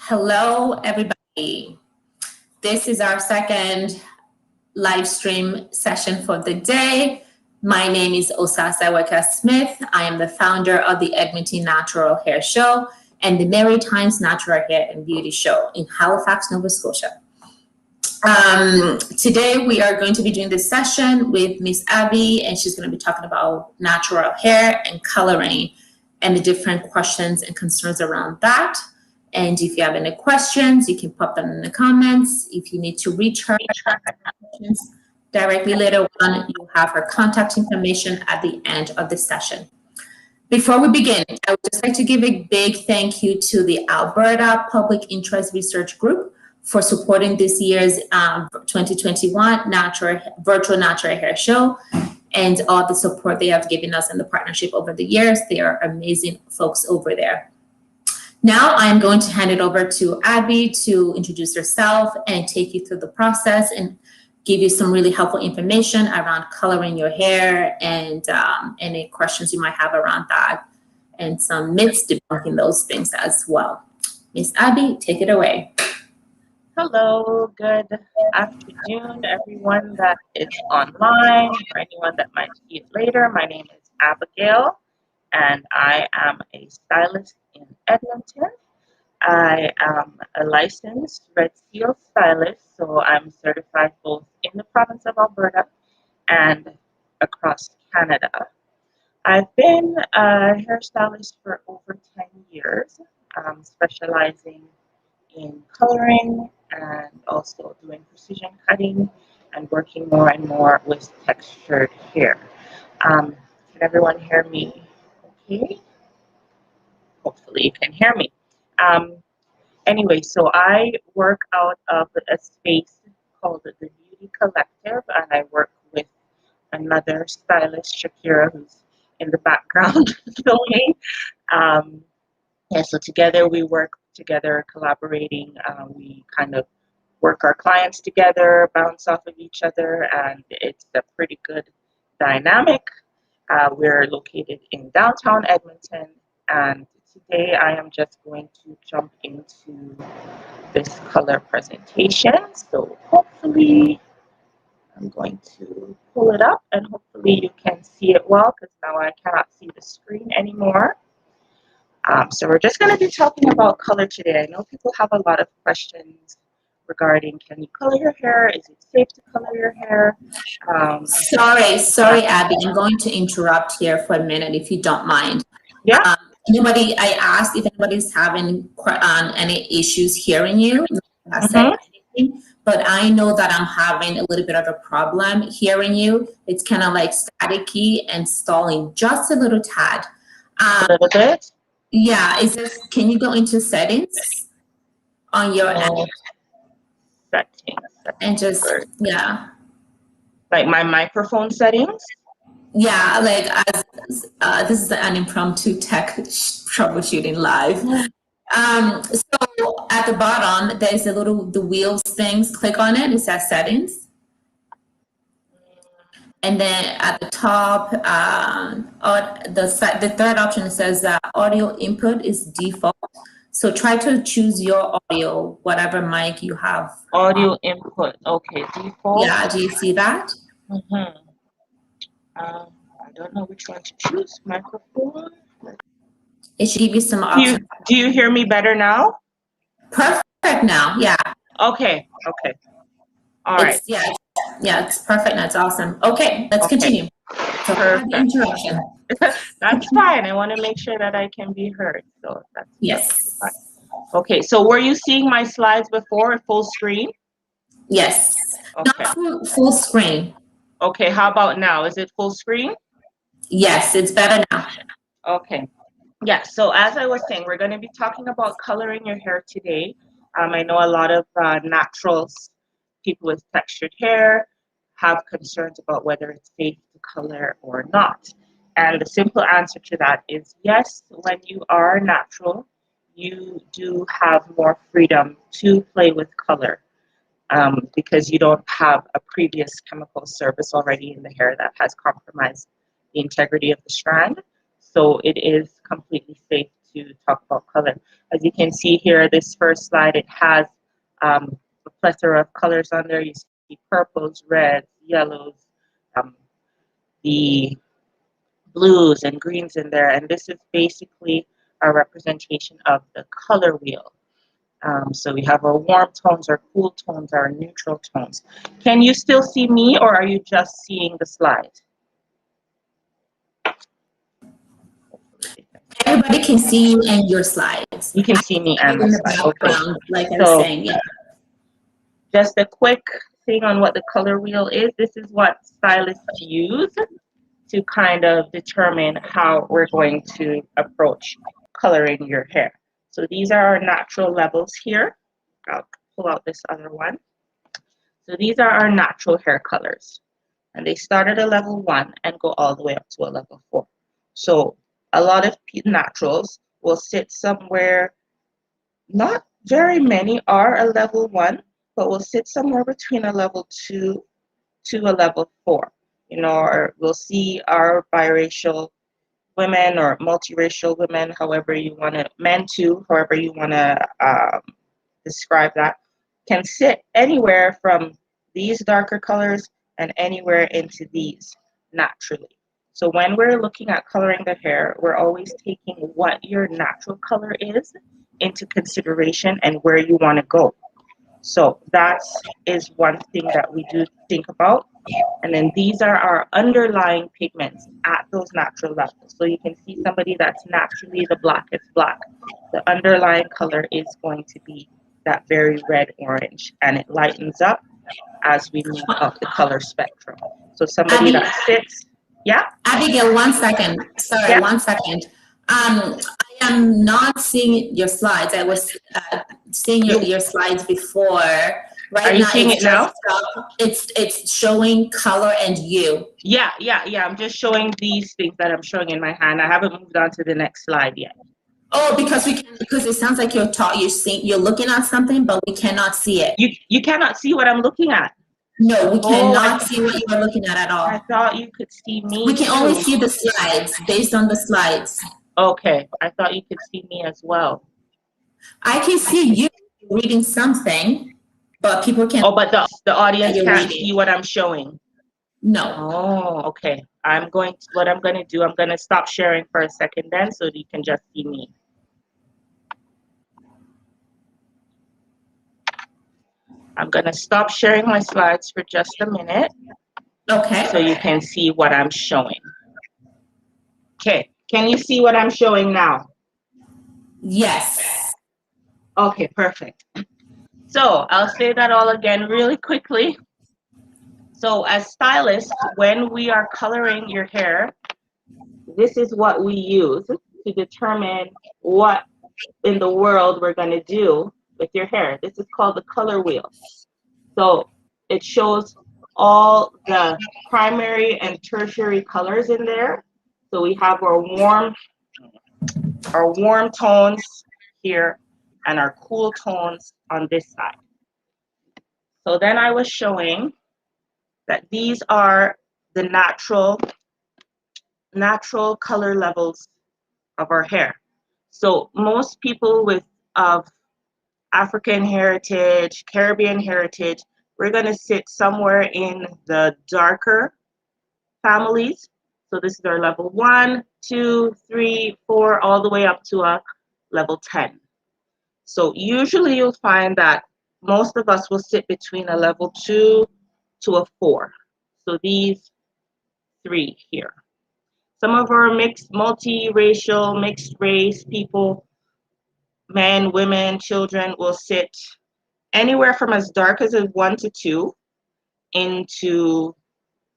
Hello, everybody. This is our second live stream session for the day. My name is Osasa Weka-Smith. I am the founder of the Edmonton Natural Hair Show and the Mary Times Natural Hair and Beauty Show in Halifax, Nova Scotia. Today we are going to be doing this session with Miss Abby, and she's going to be talking about natural hair and coloring and the different questions and concerns around that. And if you have any questions, you can pop them in the comments. If you need to reach her directly later on, you'll have her contact information at the end of the session. Before we begin, I would just like to give a big thank you to the Alberta Public Interest Research Group for supporting this year's 2021 Virtual Natural Hair Show and all the support they have given us in the partnership over the years. They are amazing folks over there. Now I'm going to hand it over to Abby to introduce herself and take you through the process and give you some really helpful information around coloring your hair and any questions you might have around that and some myths debunking those things as well. Miss Abby, take it away. Hello, good afternoon, everyone that is online, or anyone that might see it later. My name is Abigail, and I am a stylist in Edmonton. I am a licensed Red Seal stylist, so I'm certified both in the province of Alberta and across Canada. I've been a hairstylist for over 10 years, specializing in coloring and also doing precision cutting and working more and more with textured hair. Can everyone hear me okay? Hopefully you can hear me. Anyway, so I work out of a space called the Beauty Collective, and I work with another stylist, Shakira, who's in the background filming. Yeah, so together we work together, collaborating. We kind of work our clients together, bounce off of each other, and it's a pretty good dynamic. We're located in downtown Edmonton, and today I am just going to jump into this color presentation. So hopefully I'm going to pull it up and hopefully you can see it well, because now I cannot see the screen anymore. So we're just going to be talking about color today. I know people have a lot of questions regarding, can you color your hair? Is it safe to color your hair? Sorry, Abby. I'm going to interrupt here for a minute, if you don't mind. Yeah. I asked if anybody's having any issues hearing you. But I know that I'm having a little bit of a problem hearing you. It's kind of like staticky and stalling just a little tad. A little bit? Yeah, can you go into settings on your end? Settings. And just, yeah. Like my microphone settings? Yeah, like this is an impromptu tech troubleshooting live. So at the bottom, there's the wheels things. Click on it. It says settings. And then at the top, the third option says audio input is default. So try to choose your audio, whatever mic you have. Audio input. Okay, default. Yeah, do you see that? I don't know which one to choose. Microphone. It should give you some options. Do you hear me better now? Perfect now. Yeah. Okay. All right. Yeah, it's perfect. That's awesome. Okay, let's continue. So Perfect. Interruption. That's fine. I want to make sure that I can be heard. So that's fine. Yes. Okay. So were you seeing my slides before full screen? Yes. Okay. Not full screen. Okay. How about now? Is it full screen? Yes, it's better now. Okay. Yeah. So as I was saying, we're going to be talking about coloring your hair today. I know a lot of naturals, people with textured hair, have concerns about whether it's safe to color or not. And the simple answer to that is yes, when you are natural, you do have more freedom to play with color because you don't have a previous chemical service already in the hair that has compromised the integrity of the strand. So it is completely safe to talk about color. As you can see here, this first slide, it has a plethora of colors on there. You see purples, reds, yellows, the blues and greens in there. And this is basically our representation of the color wheel. So we have our warm tones, our cool tones, our neutral tones. Can you still see me, or are you just seeing the slide? Everybody can see you and your slides. You can see me and In the the slide. background, Okay. like I was saying, yeah. Just a quick thing on what the color wheel is. This is what stylists use to kind of determine how we're going to approach coloring your hair. So these are our natural levels here. I'll pull out this other one. So these are our natural hair colors. And they start at a level 1 and go all the way up to a level 4. So a lot of naturals will sit somewhere, not very many are a level 1, but will sit somewhere between a level 2 to a level 4. You know, or we'll see our biracial women or multiracial women, however you want to, men too, however you want to describe that, can sit anywhere from these darker colors and anywhere into these naturally. So when we're looking at coloring the hair, we're always taking what your natural color is into consideration and where you want to go. So that is one thing that we do think about. And then these are our underlying pigments at those natural levels. So you can see somebody that's naturally the blackest black. The underlying color is going to be that very red orange, and it lightens up as we move up the color spectrum. So somebody that sits, yeah? Abigail, 1 second. Sorry, Yeah. 1 second. I am not seeing your slides. I was seeing your slides before. Right Are you now, seeing it now? It's showing color and you. Yeah. I'm just showing these things that I'm showing in my hand. I haven't moved on to the next slide yet. Oh, because it sounds like you're looking at something, but we cannot see it. You cannot see what I'm looking at. No, we cannot see what you are looking at all. I thought you could see me. We can only see the slides based on the slides. Okay, I thought you could see me as well. I can see you reading something, but people can't. Oh, but the audience can't see what I'm showing. No. Oh, okay. What I'm going to do, I'm going to stop sharing for a second then so you can just see me. I'm going to stop sharing my slides for just a minute. Okay. So you can see what I'm showing. Okay. Can you see what I'm showing now? Yes. Okay, perfect. So I'll say that all again really quickly. So as stylists, when we are coloring your hair, this is what we use to determine what in the world we're going to do with your hair. This is called the color wheel. So it shows all the primary and tertiary colors in there. So we have our warm tones here and our cool tones on this side. So then I was showing that these are the natural color levels of our hair. So most people of African heritage, Caribbean heritage, we're going to sit somewhere in the darker families. So this is our level 1, 2, 3, 4, all the way up to a level 10. So usually you'll find that most of us will sit between a level 2 to a 4. So these 3 here. Some of our multiracial, mixed race people, men, women, children will sit anywhere from as dark as a 1 to 2 into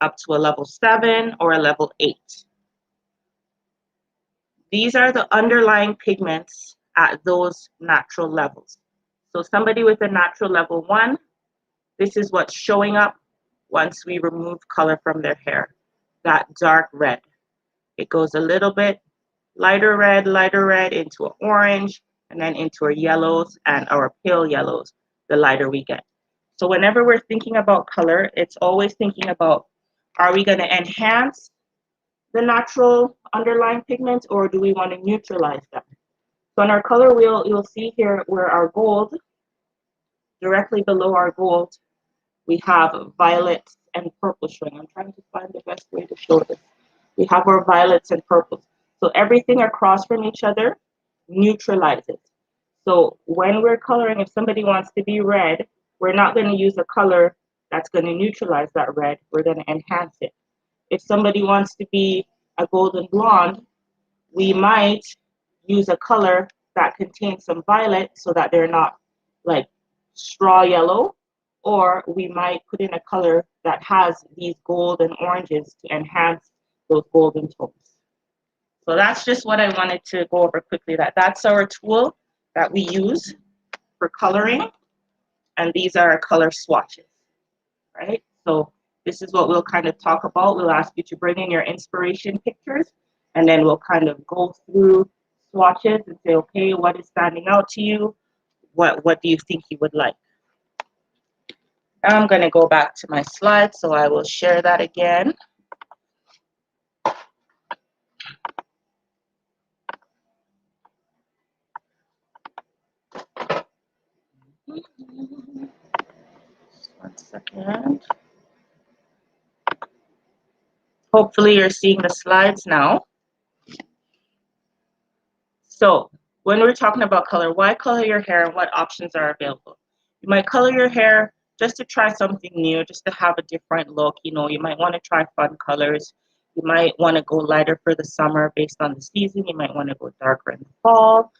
up to a level 7 or a level 8. These are the underlying pigments at those natural levels. So somebody with a natural level 1, this is what's showing up once we remove color from their hair, that dark red. It goes a little bit lighter red into an orange, and then into our yellows and our pale yellows, the lighter we get. So whenever we're thinking about color, it's always thinking about, are we going to enhance the natural underlying pigments, or do we want to neutralize them? So on our color wheel, you'll see here where our gold, directly below our gold, we have violets and purple showing. I'm trying to find the best way to show this. We have our violets and purples. So everything across from each other neutralizes. So when we're coloring, if somebody wants to be red, we're not going to use a color that's going to neutralize that red. We're going to enhance it. If somebody wants to be a golden blonde, we might use a color that contains some violet so that they're not like straw yellow, or we might put in a color that has these gold and oranges to enhance those golden tones. So that's just what I wanted to go over quickly. That's our tool that we use for coloring, and these are our color swatches, right? So this is what we'll kind of talk about. We'll ask you to bring in your inspiration pictures, and then we'll kind of go through swatches and say, okay, what is standing out to you? What do you think you would like? Now I'm going to go back to my slides, so I will share that again. One second. Hopefully you're seeing the slides now. So when we're talking about color, why color your hair and what options are available? You might color your hair just to try something new, just to have a different look. You know, you might want to try fun colors. You might want to go lighter for the summer based on the season. You might want to go darker in the fall.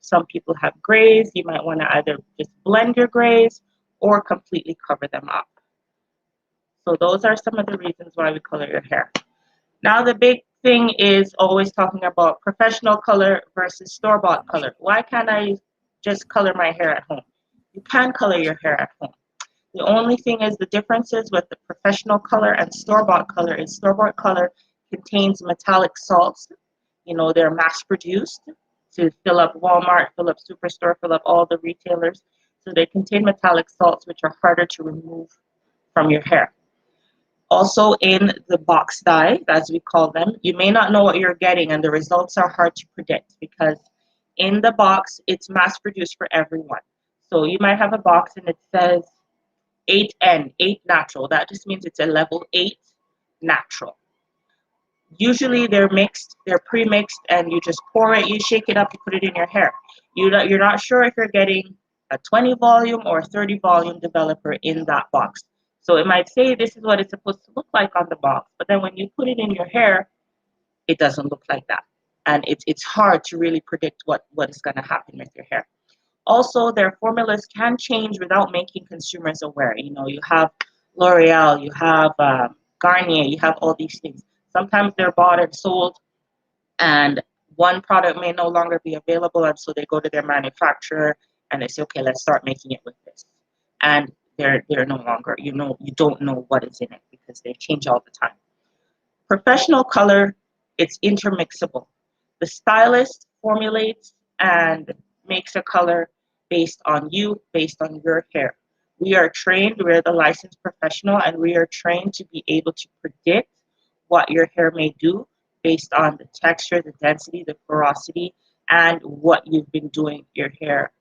Some people have grays. You might want to either just blend your grays or completely cover them up. So those are some of the reasons why we color your hair. Now the big thing is always talking about professional color versus store-bought color. Why can't I just color my hair at home? You can color your hair at home. The only thing is the differences with the professional color and store-bought color is store-bought color contains metallic salts. You know, they're mass-produced to fill up Walmart, fill up Superstore, fill up all the retailers. So they contain metallic salts, which are harder to remove from your hair. Also in the box dye, as we call them, you may not know what you're getting, and the results are hard to predict because in the box, it's mass produced for everyone. So you might have a box and it says 8N, 8 natural. That just means it's a level 8 natural. Usually they're mixed, they're pre-mixed, and you just pour it, you shake it up, you put it in your hair. You're not sure if you're getting a 20 volume or a 30 volume developer in that box. So it might say this is what it's supposed to look like on the box, but then when you put it in your hair, it doesn't look like that. And it's hard to really predict what is going to happen with your hair. Also, their formulas can change without making consumers aware. You know, you have L'Oreal, you have Garnier, you have all these things. Sometimes they're bought and sold, and one product may no longer be available, and so they go to their manufacturer and they say, okay, let's start making it with this. And they're no longer, you don't know what is in it because they change all the time. Professional color, it's intermixable. The stylist formulates and makes a color based on you, based on your hair. We are trained, we're the licensed professional, and we are trained to be able to predict what your hair may do based on the texture, the density, the porosity, and what you've been doing your hair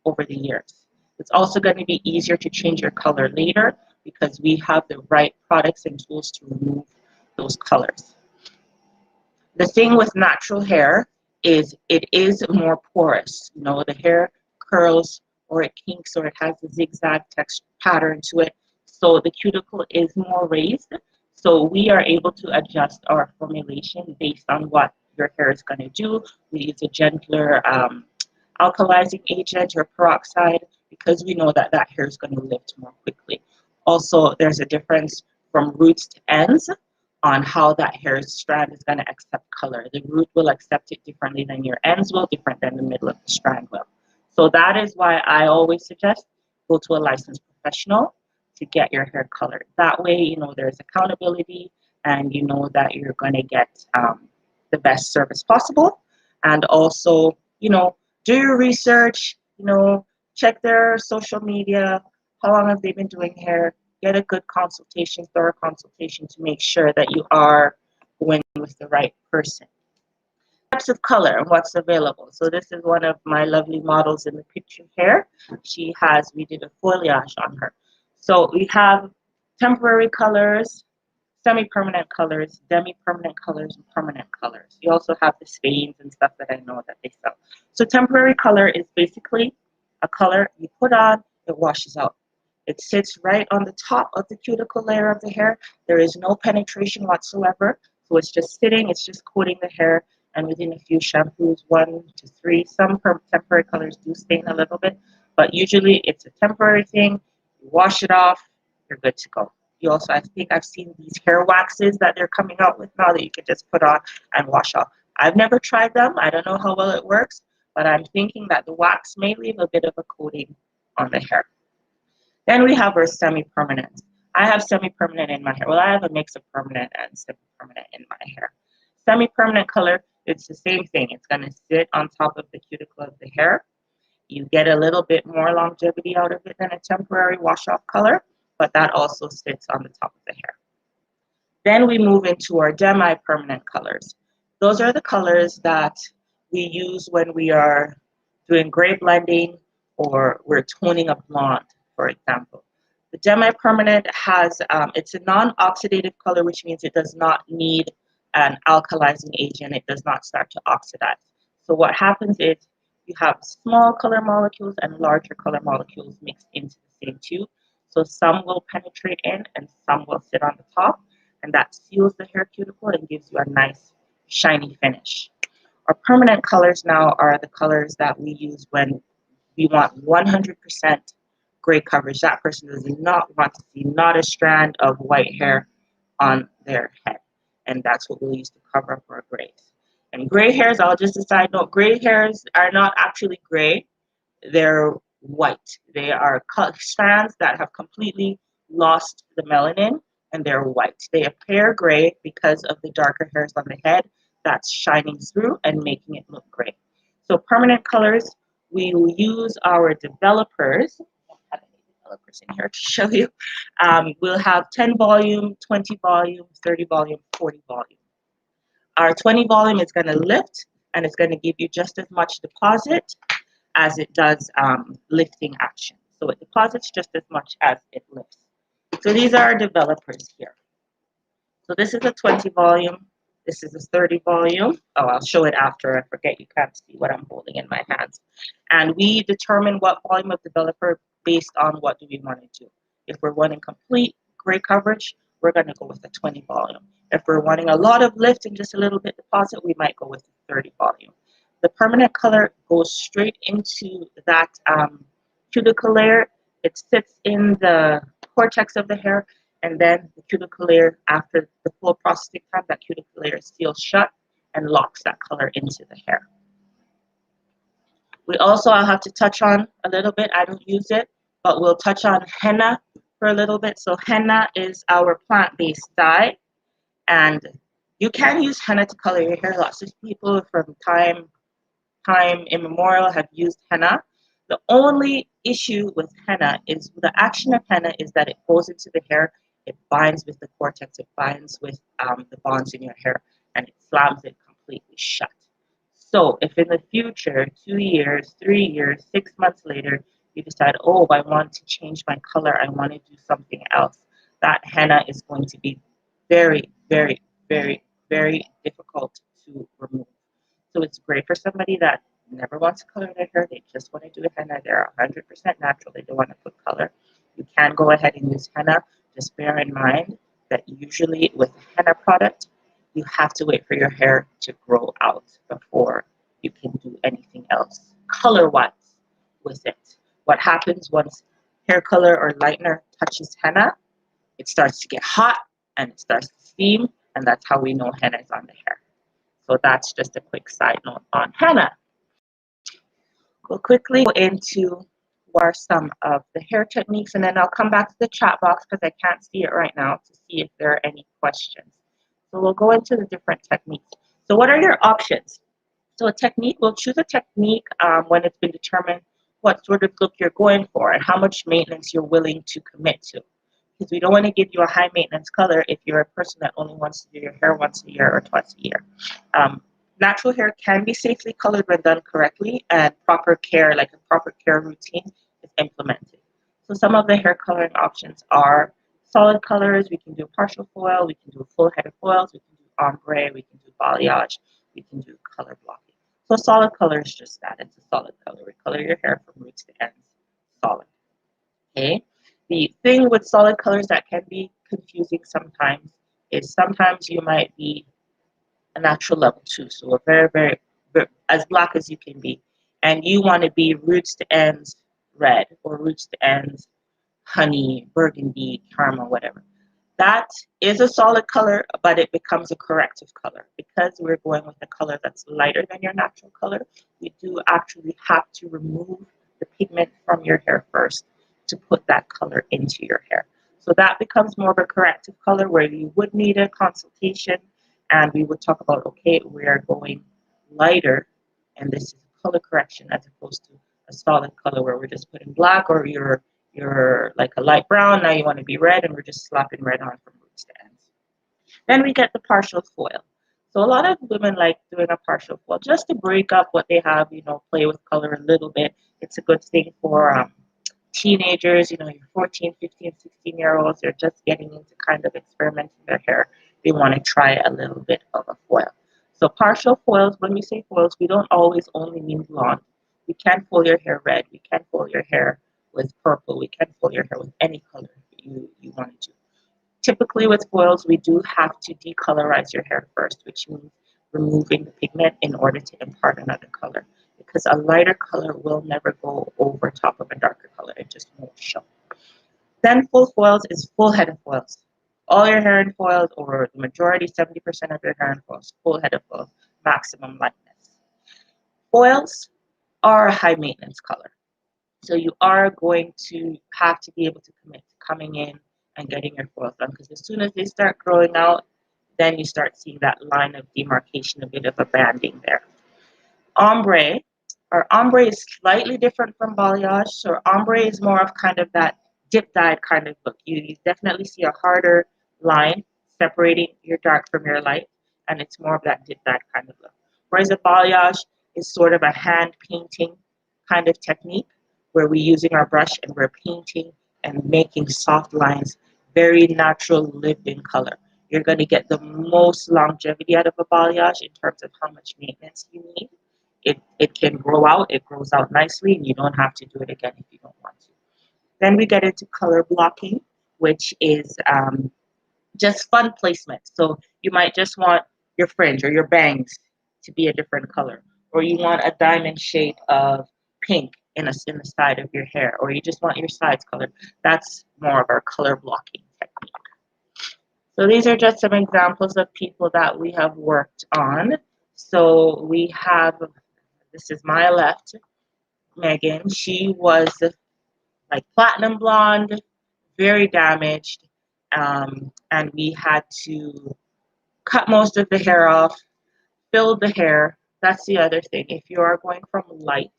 over the years. It's also going to be easier to change your color later because we have the right products and tools to remove those colors. The thing with natural hair is it is more porous. You know, the hair curls or it kinks or it has a zigzag texture pattern to it. So the cuticle is more raised. So we are able to adjust our formulation based on what your hair is going to do. We use a gentler alkalizing agent or peroxide because we know that hair is going to lift more quickly. Also, there's a difference from roots to ends on how that hair strand is going to accept color. The root will accept it differently than your ends will, different than the middle of the strand will. So that is why I always suggest go to a licensed professional to get your hair colored. That way, you know, there's accountability and you know that you're going to get the best service possible. And also, you know, do your research, you know, check their social media, how long have they been doing hair, get a good consultation, thorough consultation to make sure that you are going with the right person. types of color and what's available. So this is one of my lovely models in the picture here. We did a foliage on her. So we have temporary colors, semi-permanent colors, demi-permanent colors, and permanent colors. You also have the stains and stuff that I know that they sell. So temporary color is basically a color you put on, it washes out. It sits right on the top of the cuticle layer of the hair. There is no penetration whatsoever. So it's just sitting, it's just coating the hair, and within a few shampoos, 1 to 3, some temporary colors do stain a little bit, but usually it's a temporary thing. You wash it off, you're good to go. You also, I think I've seen these hair waxes that they're coming out with now that you can just put on and wash off. I've never tried them. I don't know how well it works, but I'm thinking that the wax may leave a bit of a coating on the hair. Then we have our semi-permanent. I have semi-permanent in my hair. Well, I have a mix of permanent and semi-permanent in my hair. Semi-permanent color, it's the same thing. It's going to sit on top of the cuticle of the hair. You get a little bit more longevity out of it than a temporary wash-off color, but that also sits on the top of the hair. Then we move into our demi-permanent colors. Those are the colors that we use when we are doing gray blending or we're toning a blonde, for example. The demi-permanent has, it's a non-oxidative color, which means it does not need an alkalizing agent. It does not start to oxidize. So what happens is you have small color molecules and larger color molecules mixed into the same tube. So some will penetrate in and some will sit on the top, and that seals the hair cuticle and gives you a nice shiny finish. Our permanent colors now are the colors that we use when we want 100% gray coverage. That person does not want to see not a strand of white hair on their head, and that's what we'll use to cover up our grays. And gray hairs, I'll just decide, no, gray hairs are not actually gray. They're white. They are strands that have completely lost the melanin, and they're white. They appear gray because of the darker hairs on the head that's shining through and making it look gray. So permanent colors, we will use our developers. I don't have any developers in here to show you. We'll have 10 volume, 20 volume, 30 volume, 40 volume. Our 20 volume is going to lift, and it's going to give you just as much deposit as it does lifting action. So it deposits just as much as it lifts. So these are our developers here. So this is a 20 volume. This is a 30 volume. Oh, I'll show it after. I forget you can't see what I'm holding in my hands. And we determine what volume of developer based on what do we want to do. If we're wanting complete gray coverage, we're going to go with a 20 volume. If we're wanting a lot of lift and just a little bit deposit, we might go with a 30 volume. The permanent color goes straight into that cuticle layer. It sits in the cortex of the hair, and then the cuticle layer, after the full processing time, that cuticle layer seals shut and locks that color into the hair. We also, I'll have to touch on a little bit, I don't use it, but we'll touch on henna for a little bit. So henna is our plant-based dye, and you can use henna to color your hair. Lots of people from time immemorial have used henna. The only issue with henna is the action of henna is that it goes into the hair, it binds with the cortex, it binds with the bonds in your hair, and it slams it completely shut. So if in the future, 2 years, 3 years, 6 months later, you decide, oh, I want to change my color, I want to do something else, that henna is going to be very, very, very, very difficult to remove. So it's great for somebody that never wants to color their hair. They just want to do a henna. They're 100% natural. They don't want to put color. You can go ahead and use henna. Just bear in mind that usually with a henna product, you have to wait for your hair to grow out before you can do anything else color-wise with it. What happens once hair color or lightener touches henna, it starts to get hot and it starts to steam, and that's how we know henna is on the hair. So that's just a quick side note on henna. We'll quickly go into what are some of the hair techniques, and then I'll come back to the chat box because I can't see it right now to see if there are any questions. So we'll go into the different techniques. So what are your options? So a technique, we'll choose a technique when it's been determined what sort of look you're going for and how much maintenance you're willing to commit to. Because we don't want to give you a high maintenance color if you're a person that only wants to do your hair once a year or twice a year. Natural hair can be safely colored when done correctly and proper care, like a proper care routine, is implemented. So some of the hair coloring options are solid colors. We can do partial foil. We can do full head of foils. We can do ombre. We can do balayage. We can do color blocking. So solid color is just that. It's a solid color. We color your hair from roots to ends solid. Okay. The thing with solid colors that can be confusing sometimes is sometimes you might be a natural level 2, so a very as black as you can be, and you want to be roots to ends red or roots to ends honey, burgundy, caramel, whatever. That is a solid color, but it becomes a corrective color. Because we're going with a color that's lighter than your natural color, we do actually have to remove the pigment from your hair first to put that color into your hair. So that becomes more of a corrective color where you would need a consultation and we would talk about, okay, we are going lighter and this is color correction as opposed to a solid color where we're just putting black, or you're like a light brown, now you want to be red, and we're just slapping red on from roots to ends. Then we get the partial foil. So a lot of women like doing a partial foil just to break up what they have, play with color a little bit. It's a good thing for teenagers, your 14, 15, 16-year-olds, they're just getting into kind of experimenting their hair. They want to try a little bit of a foil. So partial foils, when we say foils, we don't always only mean blonde. We can foil your hair red. We can foil your hair with purple. We can foil your hair with any color you wanted to. Typically with foils, we do have to decolorize your hair first, which means removing the pigment in order to impart another color. Because a lighter color will never go over top of a darker color. It just won't show. Then full foils is full head of foils. All your hair in foils, or the majority, 70% of your hair in foils, full head of foils, maximum lightness. Foils are a high maintenance color. So you are going to have to be able to commit to coming in and getting your foils done, because as soon as they start growing out, then you start seeing that line of demarcation, a bit of a banding there. Ombre, or ombre is slightly different from balayage. So ombre is more of kind of that dip dyed kind of look. You definitely see a harder line separating your dark from your light, and it's more of that dip dyed kind of look. Whereas a balayage is sort of a hand painting kind of technique where we're using our brush and we're painting and making soft lines, very natural lived in color. You're going to get the most longevity out of a balayage in terms of how much maintenance you need. It can grow out, it grows out nicely, and you don't have to do it again if you don't want to. Then we get into color blocking, which is just fun placement. So you might just want your fringe or your bangs to be a different color, or you want a diamond shade of pink in the side of your hair, or you just want your sides colored. That's more of our color blocking technique. So these are just some examples of people that we have worked on. So we have, this is my left, Megan. She was like platinum blonde, very damaged, and we had to cut most of the hair off, fill the hair. That's the other thing. If you are going from light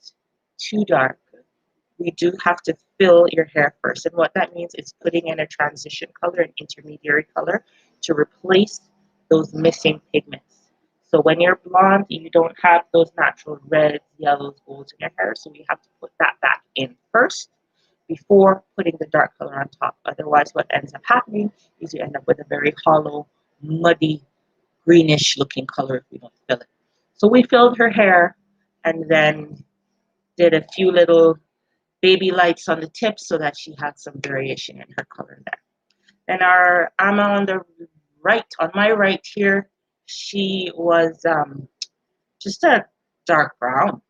to dark, we do have to fill your hair first. And what that means is putting in a transition color, an intermediary color, to replace those missing pigments. So when you're blonde, you don't have those natural reds, yellows, golds in your hair. So we have to put that back in first before putting the dark color on top. Otherwise, what ends up happening is you end up with a very hollow, muddy, greenish looking color if we don't fill it. So we filled her hair and then did a few little baby lights on the tips so that she had some variation in her color there. Then our Amma on the right, on my right here, she was just a dark brown.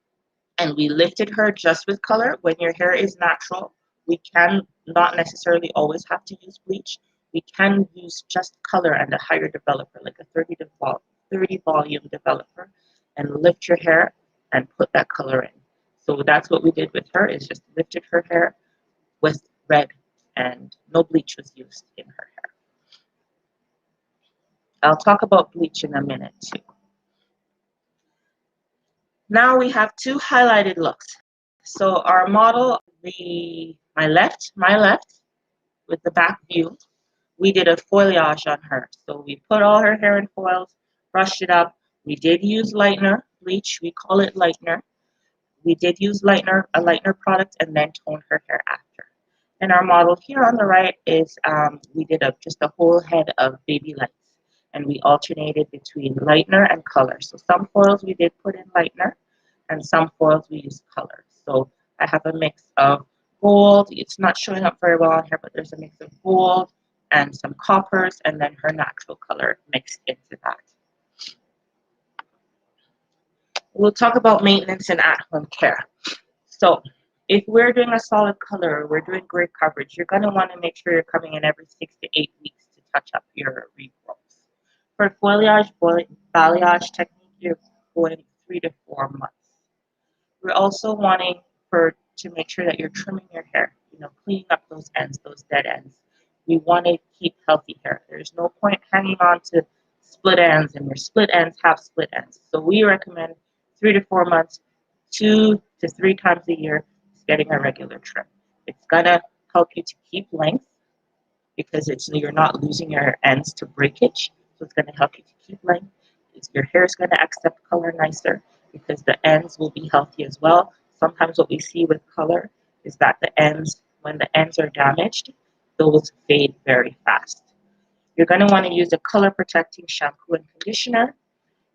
And we lifted her just with color. When your hair is natural, we can not necessarily always have to use bleach. We can use just color and a higher developer, like a 30 volume developer, and lift your hair and put that color in. So that's what we did with her, is just lifted her hair with red, and no bleach was used in her hair. I'll talk about bleach in a minute too. Now we have two highlighted looks. So our model, my left, with the back view, we did a foliage on her. So we put all her hair in foils, brushed it up, We did use lightener, bleach, we call it lightener. We did use a lightener product and then tone her hair after. And our model here on the right is we did just a whole head of baby lights, and we alternated between lightener and color. So some foils we did put in lightener, and some foils we used color. So I have a mix of gold. It's not showing up very well on here, but there's a mix of gold and some coppers, and then her natural color mixed into that. We'll talk about maintenance and at-home care. So if we're doing a solid color, we're doing great coverage, you're going to want to make sure you're coming in every 6 to 8 weeks to touch up your regrowths. For foliage, balayage technique, you're going 3 to 4 months. We're also wanting to make sure that you're trimming your hair, cleaning up those ends, those dead ends. We want to keep healthy hair. There's no point hanging on to split ends, and your split ends have split ends. So we recommend 3 to 4 months, 2 to 3 times a year, getting a regular trim. It's gonna help you to keep length because you're not losing your ends to breakage. So it's gonna help you to keep length. Your hair is gonna accept color nicer because the ends will be healthy as well. Sometimes what we see with color is that when the ends are damaged, those fade very fast. You're gonna wanna use a color protecting shampoo and conditioner.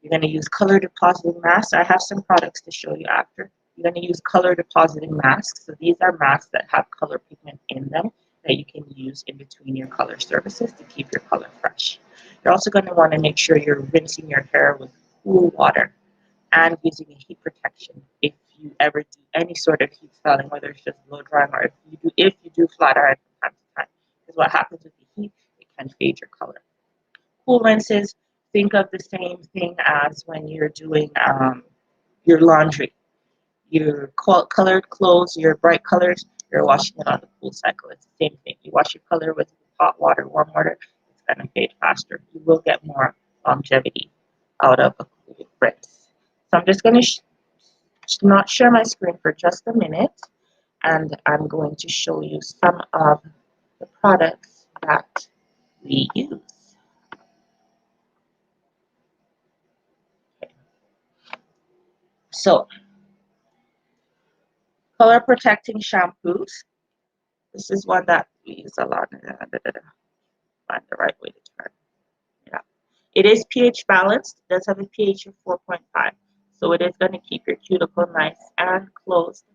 You're going to use color depositing masks. I have some products to show you after. You're going to use color depositing masks. So these are masks that have color pigment in them that you can use in between your color services to keep your color fresh. You're also going to want to make sure you're rinsing your hair with cool water and using a heat protection if you ever do any sort of heat styling, whether it's just blow drying or if you do flat iron from time to time. Because what happens with the heat, it can fade your color. Cool rinses, think of the same thing as when you're doing your laundry. Your colored clothes, your bright colors, you're washing it on the cool cycle. It's the same thing. You wash your color with hot water, warm water, it's going to fade faster. You will get more longevity out of a cool rinse. So I'm just going to not share my screen for just a minute, and I'm going to show you some of the products that we use. So, color protecting shampoos. This is one that we use a lot. Find the right way to turn. Yeah. It is pH balanced. It does have a pH of 4.5. So it is going to keep your cuticle nice and closed.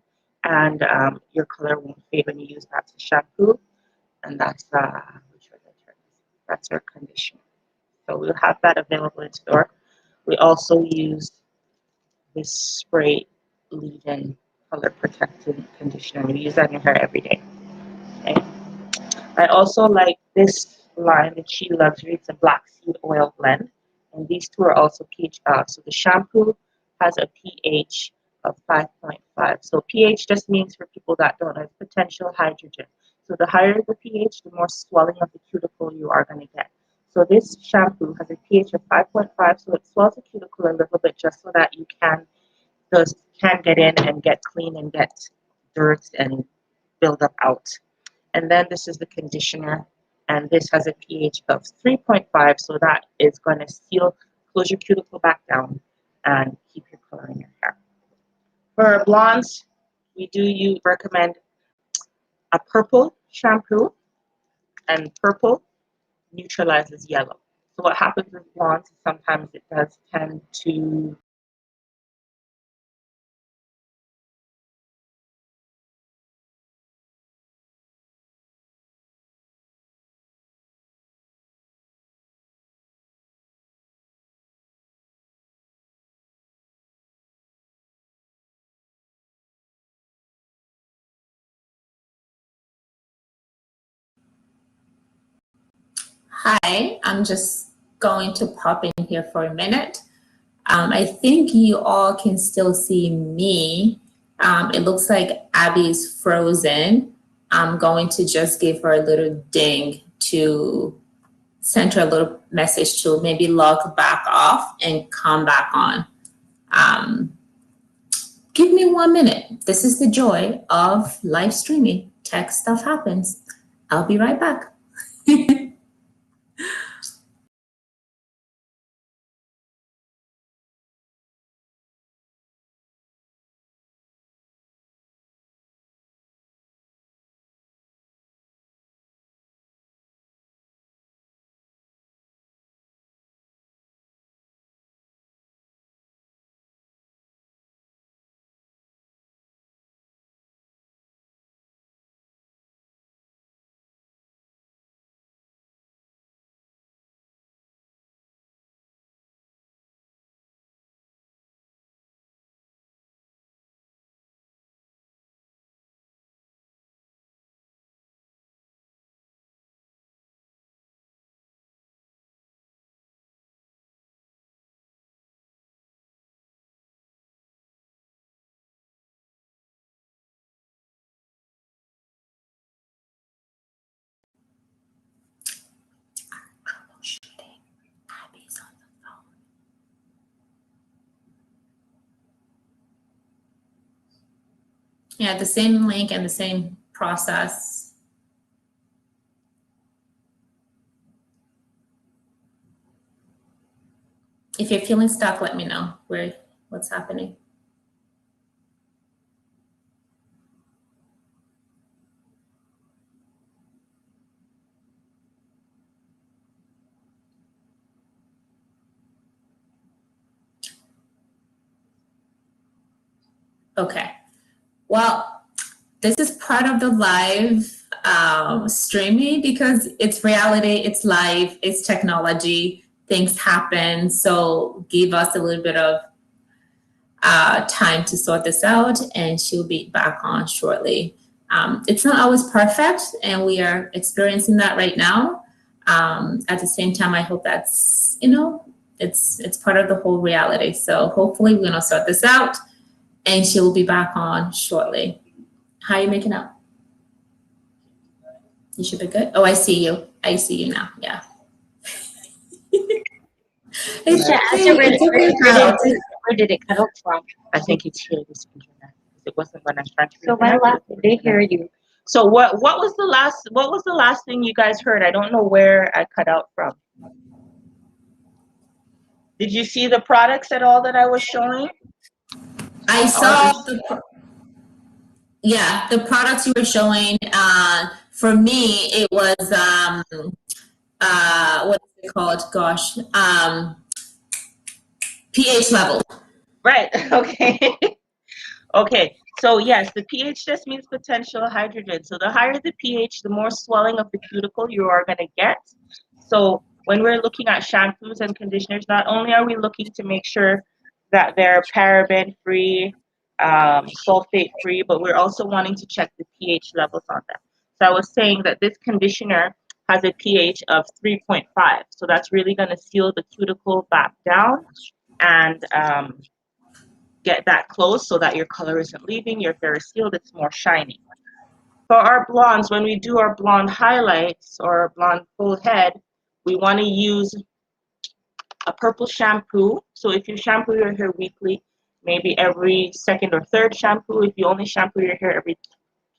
And your color won't fade when you use that as a shampoo. And that's which way I turn this? That's our conditioner. So we'll have that available in store. We also use this spray leave-in color protecting conditioner. We use that in your hair every day. Okay. I also like this line, the Chi Luxury. It's a black seed oil blend. And these two are also pH balanced. So the shampoo has a pH of 5.5. So pH just means, for people that don't know, potential hydrogen. So the higher the pH, the more swelling of the cuticle you are going to get. So this shampoo has a pH of 5.5, so it swells the cuticle a little bit just so that you can get in and get clean and get dirt and build up out. And then this is the conditioner, and this has a pH of 3.5, so that is going to close your cuticle back down and keep your color in your hair. For blondes, we do recommend a purple shampoo, and purple neutralizes yellow. So what happens with blondes is sometimes it does tend to Hi, I'm just going to pop in here for a minute. I think you all can still see me. It looks like Abby's frozen. I'm going to just give her a little ding to send her a little message to maybe log back off and come back on. Give me 1 minute. This is the joy of live streaming. Tech stuff happens. I'll be right back. Yeah, the same link and the same process. If you're feeling stuck, let me know what's happening. Okay. Well, this is part of the live streaming because it's reality, it's live, it's technology, things happen. So give us a little bit of time to sort this out, and she'll be back on shortly. It's not always perfect, and we are experiencing that right now. At the same time, I hope that's, it's part of the whole reality. So hopefully we're gonna sort this out, and she will be back on shortly. How are you making out? You should be good. Oh, I see you. I see you now. Yeah. It's okay. Where did it cut off from? I think it's here. This internet. It wasn't when I started. So my last, they hear you. So what was the last thing you guys heard? I don't know where I cut out from. Did you see the products at all that I was showing? I saw the products you were showing. For me, it was what is it called? Gosh, pH level. Right. Okay. Okay. So yes, the pH just means potential hydrogen. So the higher the pH, the more swelling of the cuticle you are going to get. So when we're looking at shampoos and conditioners, not only are we looking to make sure that they're paraben-free, sulfate-free, but we're also wanting to check the pH levels on them. So I was saying that this conditioner has a pH of 3.5. So that's really going to seal the cuticle back down and get that close so that your color isn't leaving, your hair is sealed, it's more shiny. For our blondes, when we do our blonde highlights or blonde full head, we want to use a purple shampoo. So if you shampoo your hair weekly, maybe every second or third shampoo. If you only shampoo your hair every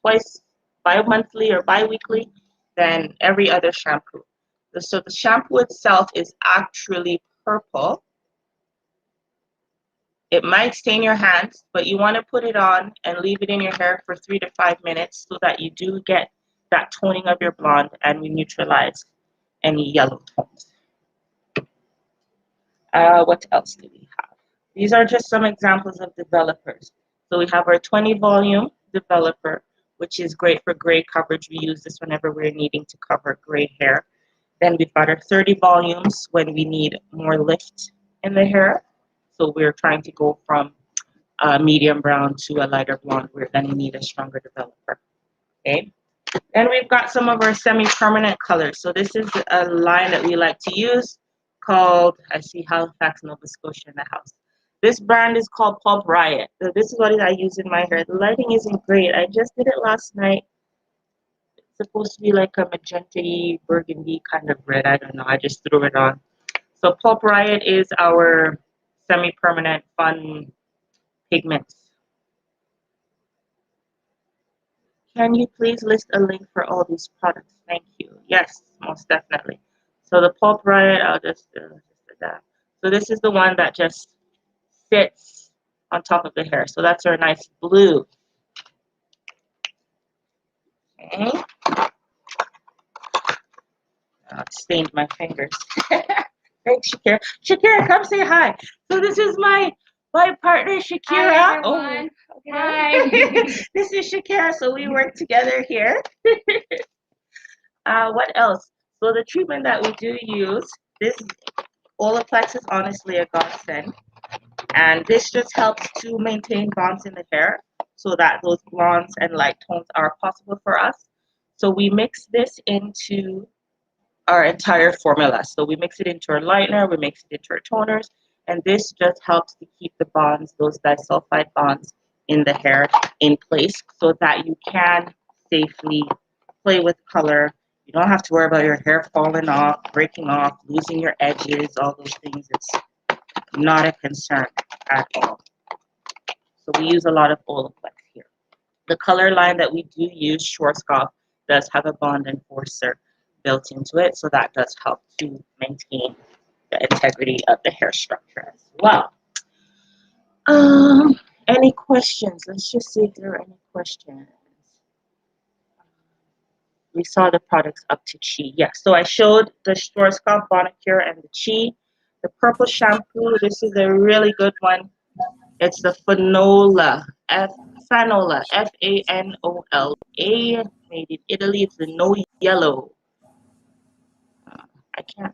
twice, bi-monthly or bi-weekly, then every other shampoo. So the shampoo itself is actually purple. It might stain your hands, but you want to put it on and leave it in your hair for 3 to 5 minutes so that you do get that toning of your blonde and we neutralize any yellow tones. What else do we have? These are just some examples of developers. So we have our 20 volume developer, which is great for gray coverage. We use this whenever we're needing to cover gray hair. Then we've got our 30 volumes when we need more lift in the hair. So we're trying to go from medium brown to a lighter blonde. We're going to need a stronger developer. Okay. Then we've got some of our semi-permanent colors. So this is a line that we like to use called, I see Halifax, Nova Scotia in the house. This brand is called Pulp Riot. So this is what I use in my hair. The lighting isn't great. I just did it last night. It's supposed to be like a magenta burgundy kind of red. I don't know. I just threw it on. So Pulp Riot is our semi-permanent fun pigments. Can you please list a link for all these products? Thank you. Yes, most definitely. So the Pulp Riot, I'll just do that. So this is the one that just sits on top of the hair. So that's our nice blue. Okay. It stained my fingers. Thanks, Shakira. Shakira, come say hi. So this is my partner, Shakira. Hi, everyone. Oh, Hi. This is Shakira, so we work together here. What else? So the treatment that we do use, this Olaplex is honestly a godsend. And this just helps to maintain bonds in the hair so that those blondes and light tones are possible for us. So we mix this into our entire formula. So we mix it into our lightener, we mix it into our toners, and this just helps to keep the bonds, those disulfide bonds in the hair in place so that you can safely play with color. You don't have to worry about your hair falling off, breaking off, losing your edges, all those things. It's not a concern at all. So we use a lot of Olaplex here. The color line that we do use, Schwarzkopf, does have a bond enforcer built into it, so that does help to maintain the integrity of the hair structure as well. Any questions? Let's just see if there are any questions. We saw the products up to Chi. Yes, so I showed the Schwarzkopf Bonacure and the Chi. The purple shampoo, this is a really good one. It's the Fanola, Fanola, Fanola, made in Italy. It's the no yellow. I'm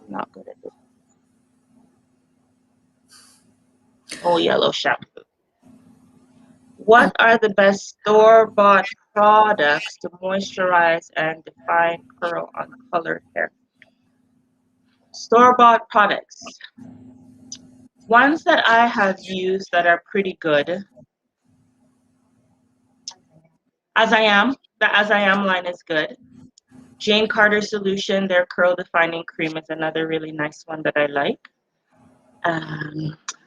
not good at this. No yellow shampoo. What are the best store-bought products to moisturize and define curl on colored hair? Store-bought products. Ones that I have used that are pretty good. As I Am, the As I Am line is good. Jane Carter Solution, their curl defining cream is another really nice one that I like.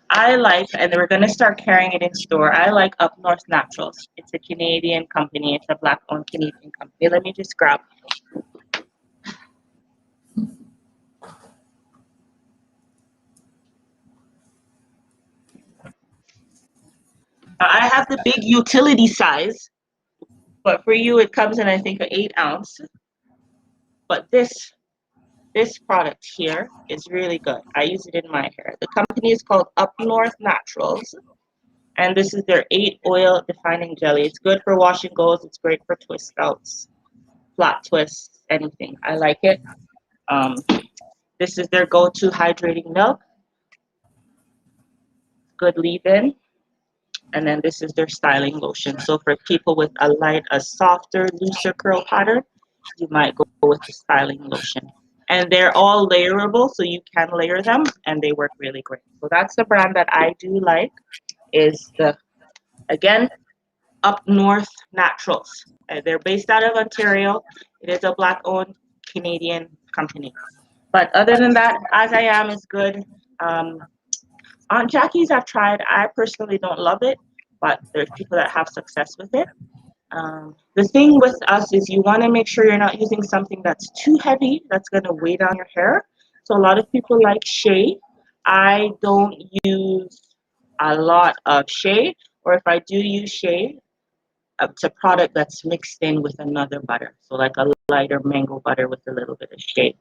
I like, and we're going to start carrying it in store, I like Up North Naturals. It's a Canadian company. It's a black-owned Canadian company. Let me just grab. I have the big utility size, but for you it comes in, I think, an 8-ounce. But this product here is really good. I use it in my hair. The company is called Up North Naturals, and this is their 8 oil defining jelly. It's good for wash and goes. It's great for twist outs, flat twists, anything. I like it. This is their go-to hydrating milk. Good leave-in. And then this is their styling lotion. So for people with a softer, looser curl pattern, you might go with the styling lotion. And they're all layerable, so you can layer them, and they work really great. So that's the brand that I do like, is the, again, Up North Naturals. They're based out of Ontario. It is a black-owned Canadian company. But other than that, As I Am is good. Aunt Jackie's I've tried. I personally don't love it, but there's people that have success with it. The thing with us is you want to make sure you're not using something that's too heavy, that's going to weigh down your hair. So a lot of people like shea. I don't use a lot of shea, or if I do use shea, it's a product that's mixed in with another butter. So like a lighter mango butter with a little bit of shea,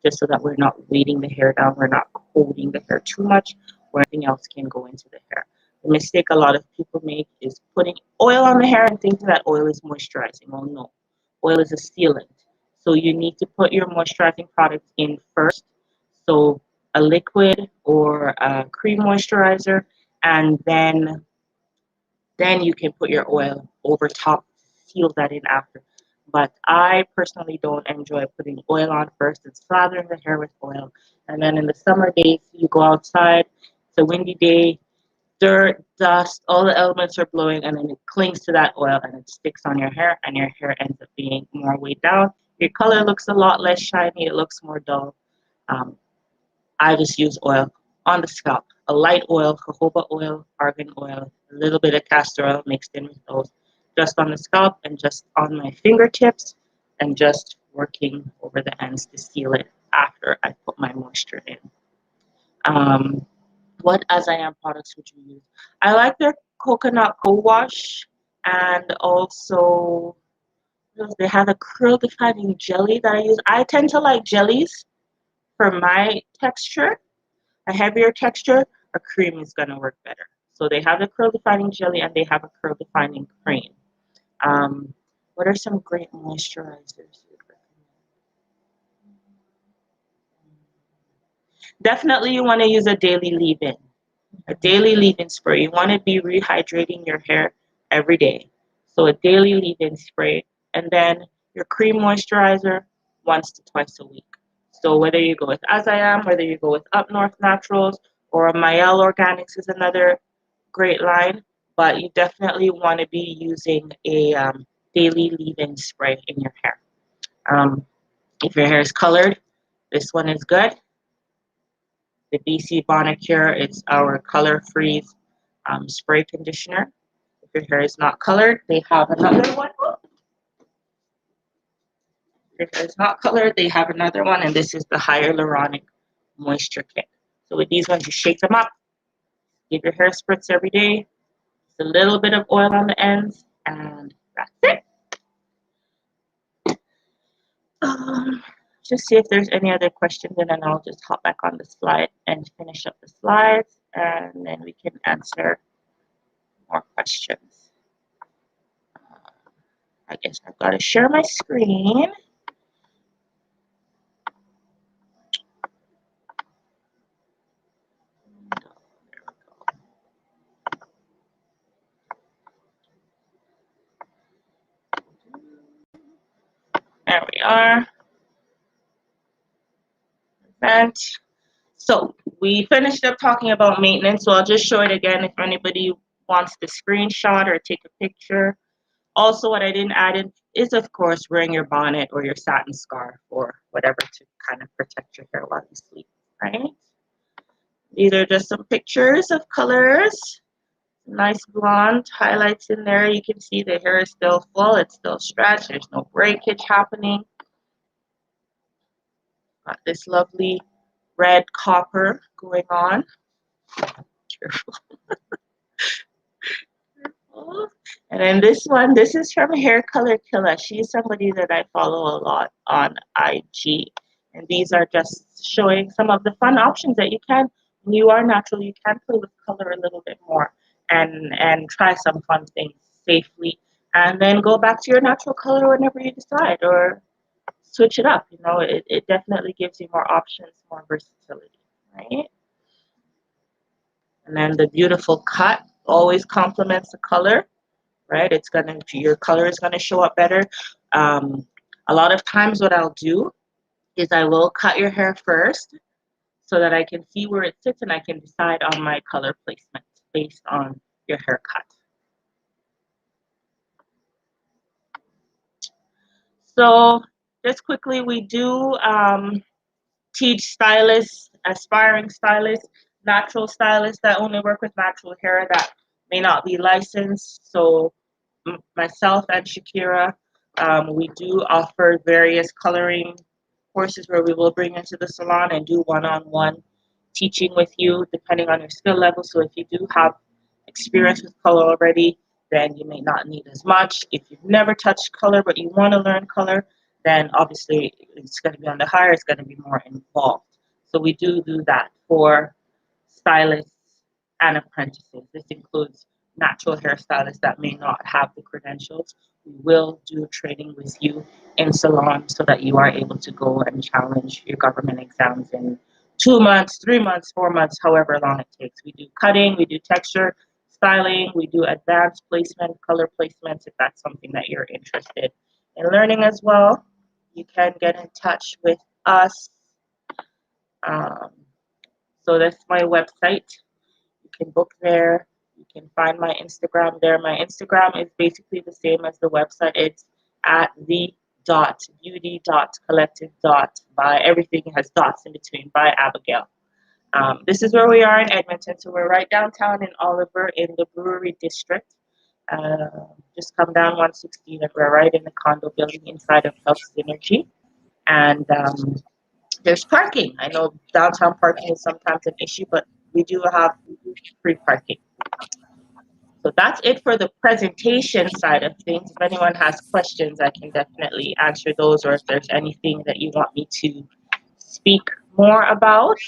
just so that we're not weighting the hair down, we're not coating the hair too much, or anything else can go into the hair. The mistake a lot of people make is putting oil on the hair and thinking that oil is moisturizing. Oh no, oil is a sealant. So you need to put your moisturizing products in first. So a liquid or a cream moisturizer, and then you can put your oil over top, seal that in after. But I personally don't enjoy putting oil on first and slathering the hair with oil. And then in the summer days, you go outside, it's a windy day, dirt, dust, all the elements are blowing, and then it clings to that oil and it sticks on your hair, and your hair ends up being more weighed down. Your color looks a lot less shiny, it looks more dull. I just use oil on the scalp. A light oil, jojoba oil, argan oil, a little bit of castor oil mixed in with those, just on the scalp and just on my fingertips, and just working over the ends to seal it after I put my moisture in. What As I Am products would you use? I like their coconut co-wash, and also they have a curl defining jelly that I use. I tend to like jellies for my texture. A heavier texture, a cream is going to work better. So they have the curl defining jelly and they have a curl defining cream. What are some great moisturizers you'd recommend? Definitely you want to use a daily leave-in. A daily leave-in spray. You want to be rehydrating your hair every day. So a daily leave-in spray. And then your cream moisturizer once to twice a week. So whether you go with As I Am, whether you go with Up North Naturals, or Mael Organics is another great line, but you definitely want to be using a daily leave-in spray in your hair. If your hair is colored, this one is good. The BC Bonacure, it's our Color Freeze spray conditioner. If If your hair is not colored, they have another one. If your hair is not colored, they have another one, and this is the hyaluronic moisture kit. So with these ones, you shake them up, give your hair spritz every day, just a little bit of oil on the ends, and that's it. Just see if there's any other questions, and then I'll just hop back on the slide and finish up the slides, and then we can answer more questions. I guess I've got to share my screen. There we are. And so we finished up talking about maintenance, so I'll just show it again if anybody wants the screenshot or take a picture. Also, what I didn't add in is, of course, wearing your bonnet or your satin scarf or whatever to kind of protect your hair while you sleep, right? These are just some pictures of colors. Nice blonde highlights in there. You can see the hair is still full. It's still stretched. There's no breakage happening. Got this lovely red copper going on. Careful. And then this one, this is from Hair Color Killer. She's somebody that I follow a lot on IG. And these are just showing some of the fun options that you can, when you are natural, you can play with color a little bit more and try some fun things safely. And then go back to your natural color whenever you decide, or switch it up. You know, it definitely gives you more options, more versatility, right? And then the beautiful cut always complements the color, right? It's gonna, your color is gonna show up better. A lot of times what I'll do is I will cut your hair first so that I can see where it sits and I can decide on my color placement based on your haircut. So just quickly, we do teach stylists, aspiring stylists, natural stylists that only work with natural hair that may not be licensed. So myself and Shakira, we do offer various coloring courses where we will bring into the salon and do one-on-one teaching with you depending on your skill level. So if you do have experience with color already, then you may not need as much. If you've never touched color but you want to learn color, then obviously it's going to be on the higher, it's going to be more involved. So we do that for stylists and apprentices. This includes natural hairstylists that may not have the credentials. We will do training with you in salon so that you are able to go and challenge your government exams in 2 months, 3 months, 4 months, however long it takes. We do cutting, we do texture, styling, we do advanced placement, color placements, if that's something that you're interested in learning as well. You can get in touch with us. So that's my website. You can book there. You can find my Instagram there. My Instagram is basically the same as the website. It's at the.beauty.collective.by. Everything has dots in between, by Abigail. This is where we are in Edmonton. So we're right downtown in Oliver in the Brewery District. Just come down 116 and we're right in the condo building inside of Health Synergy. And there's parking. I know downtown parking is sometimes an issue, but we do have free parking. So that's it for the presentation side of things. If anyone has questions, I can definitely answer those, or if there's anything that you want me to speak more about,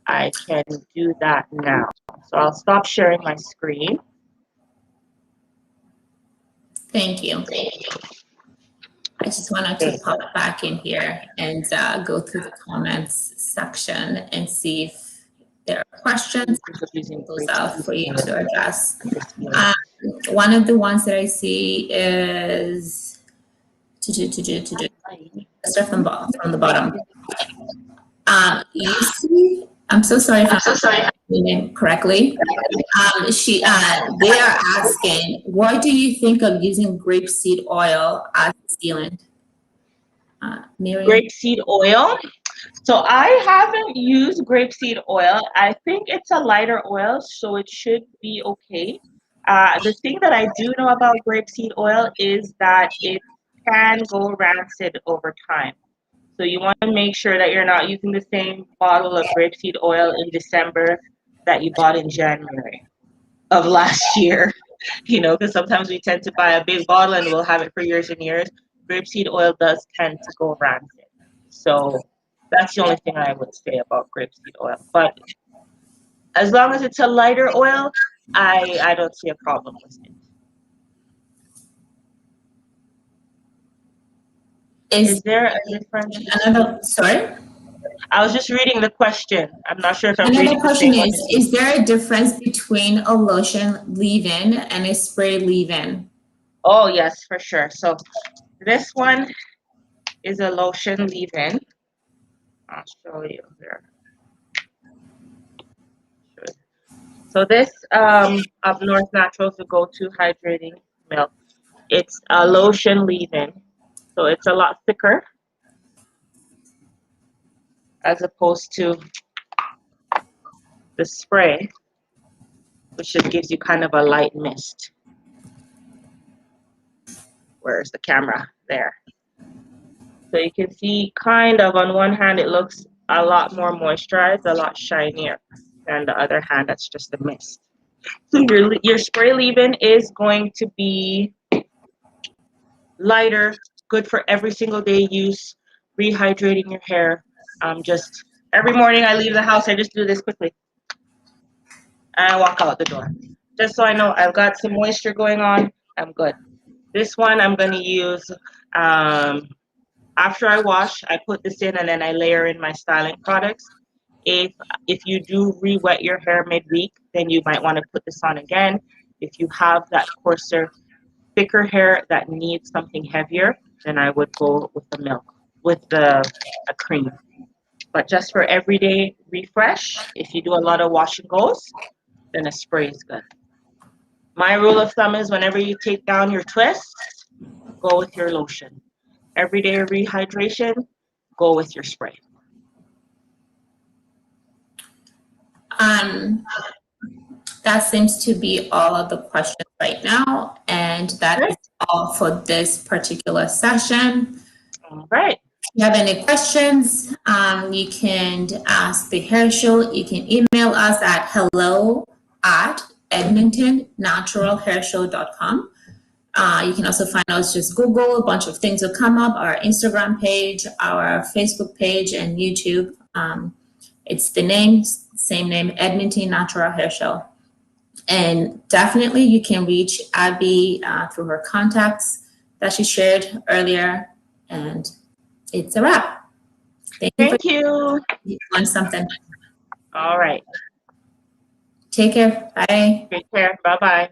I can do that now. So I'll stop sharing my screen. Thank you. I just wanted to pop back in here and go through the comments section and see if there are questions. Those out for you to address. One of the ones that I see is start from the bottom. You see, I'm so sorry if I'm saying your name correctly. They are asking, why do you think of using grapeseed oil as sealant? Grapeseed oil. So I haven't used grapeseed oil. I think it's a lighter oil, so it should be okay. The thing that I do know about grapeseed oil is that it can go rancid over time. So you want to make sure that you're not using the same bottle of grapeseed oil in December that you bought in January of last year. Because sometimes we tend to buy a big bottle and we'll have it for years and years. Grapeseed oil does tend to go rancid. So that's the only thing I would say about grapeseed oil. But as long as it's a lighter oil, I don't see a problem with it. Is there a difference? Sorry? I was just reading the question. I'm not sure if I'm Another reading the question same one. is there a difference between a lotion leave-in and a spray leave-in? Oh, yes, for sure. So this one is a lotion leave-in. I'll show you here. So this Up North Naturals, the go-to hydrating milk. It's a lotion leave-in. So it's a lot thicker as opposed to the spray, which just gives you kind of a light mist. Where's the camera? There. So you can see kind of on one hand, it looks a lot more moisturized, a lot shinier. And the other hand, that's just a mist. So your spray leave-in is going to be lighter, good for every single day use, rehydrating your hair. Just every morning I leave the house, I just do this quickly. And I walk out the door. Just so I know I've got some moisture going on, I'm good. This one I'm going to use after I wash, I put this in and then I layer in my styling products. If you do re-wet your hair midweek, then you might want to put this on again. If you have that coarser, thicker hair that needs something heavier, then I would go with the milk, with a cream. But just for everyday refresh, if you do a lot of wash and goes, then a spray is good. My rule of thumb is whenever you take down your twists, go with your lotion. Everyday rehydration, go with your spray. That seems to be all of the questions right now, and that is all for this particular session. All right. If you have any questions, you can ask the hair show. You can email us at hello@edmontonnaturalhairshow.com. You can also find us, just Google, a bunch of things will come up, our Instagram page, our Facebook page, and YouTube. It's the same name, Edmonton Natural Hair Show. And definitely you can reach Abby through her contacts that she shared earlier. And it's a wrap. Thank you. You learned something. All right. Take care. Bye. Take care. Bye-bye.